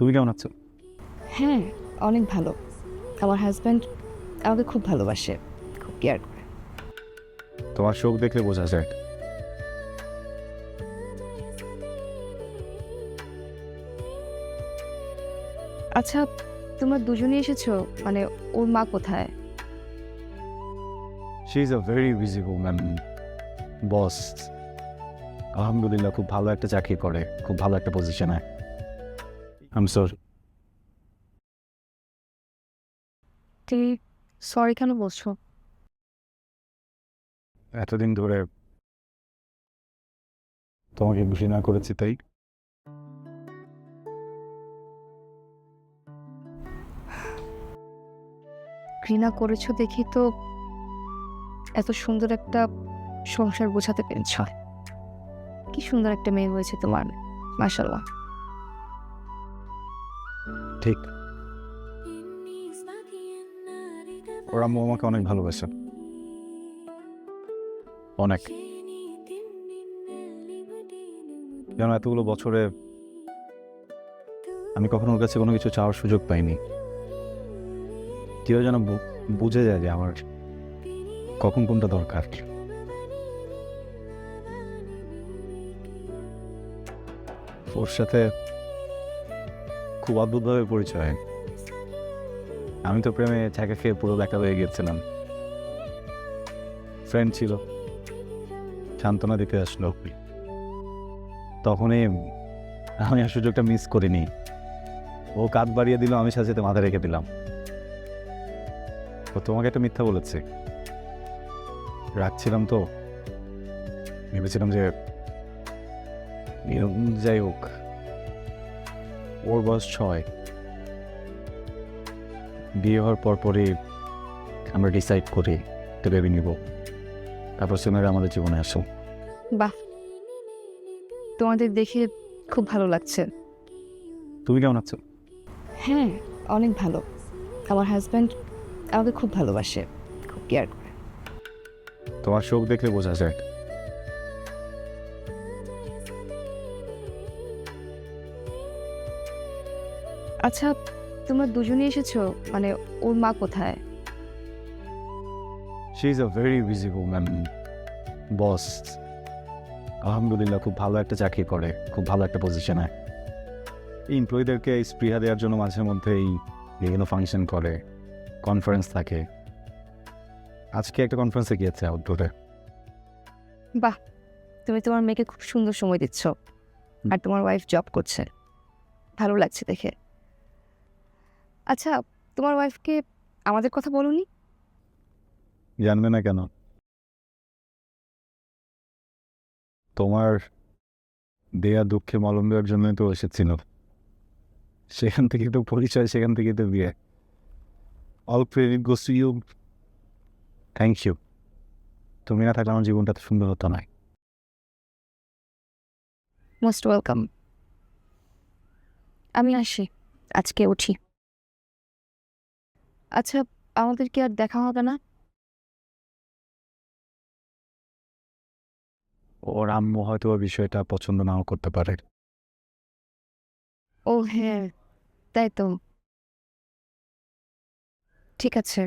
তুমি কেমন আছো? হ্যাঁ, অনেক ভালো। আমার হাজব্যান্ড আমাকে খুব ভালোবাসে, খুব কেয়ার করে। তোমার শোক দেখলে বোঝা যায়। আচ্ছা, তোমরা দুজনেই এসেছো? মানে ওর মা কোথায়? She is a very busy woman, boss. আলহামদুলিল্লাহ খুব ভালো একটা চাকরি করে, খুব ভালো একটা পজিশনে। I am sorry. তুমি সরি কেন বলছো? এতদিন ধরে তোমাকে ঘৃণা করেছি তাই। ঘৃণা করেছো দেখি তো এত সুন্দর একটা সংসার বোঝাতে পেরেছ। কি সুন্দর একটা মেয়ে হয়েছে তোমার, মাশাআল্লাহ। ঠিক, ওর আম্মু আমাকে অনেক ভালোবাসে, অনেক। যেন এতগুলো বছরে আমি কখনো ওর কাছে কোনো কিছু চাওয়ার সুযোগ পাইনি। কেউ যেন বুঝে যায় যে আমার কখন কোনটা দরকার। ওর সাথে খুব অদ্ভুতভাবে পরিচয়। আমি তো প্রেমে ছ্যাঁকা খেয়ে পুরো দেখা হয়ে গেছিলাম। ফ্রেন্ড ছিল, সান্ত্বনা দিতে আসলো, তখনই আমি আর সুযোগটা মিস করিনি। ও কাঁধ বাড়িয়ে দিল, আমি সাথে সাথে মাথা রেখে দিলাম। তো তোমাকে একটা মিথ্যা বলেছি, রাখছিলাম তো, ভেবেছিলাম যে যাই হোক, ওর বয়স 6, বিয়ে হওয়ার পরপরই আমরা ডিসাইড করি একটা বেবি নিব, তারপর সোনারা আমাদের জীবনে আসো। বাহ, তোমাদের দেখে খুব ভালো লাগছে। তুমি কেমন আছো? হ্যাঁ, অনেক ভালো। আমার হাজব্যান্ড আমাকে খুব ভালোবাসে, খুব কেয়ার করে। তোমার শোক দেখলে বোঝা যায়। আচ্ছা, তোমরা দুজনেই এসেছো? মানে ওর মা কোথায়? She is a very busy woman, boss. আলহামদুলিল্লাহ খুব ভালো একটা চাকরি করে, খুব ভালো একটা পজিশনে। এই এমপ্লয়ীদেরকে স্পৃহা দেওয়ার জন্য মাঝে মধ্যেই বিভিন্ন ফাংশন করে, কনফারেন্স থাকে। আজকে একটা কনফারেন্সে গিয়েছে আউটডোরে। বাহ, তুমি তোমার মেয়েকে খুব সুন্দর সময় দিচ্ছ, আর তোমার ওয়াইফ জব করছে, ভালো লাগছে দেখে। আচ্ছা, তোমার ওয়াইফকে আমাদের কথা বলোনি? জানবে না কেন? তোমার দেয়া দুঃখে মলম দেওয়ার জন্যই তো এসেছিল। সেখান থেকে তো পরিচয়, সেখান থেকে তো বিয়ে। All credit goes to you. Thank you. তুমি না থাকলে আমার জীবনটা তো সুন্দর হতো না। Most welcome. আমি আসি, আজকে উঠি। আচ্ছা, আমাদের কি আর দেখা হবে না? ওর আম্মু হয়তো ওই বিষয়টা পছন্দ নাও করতে পারে। ও হ্যাঁ, তাই তো। ঠিক আছে।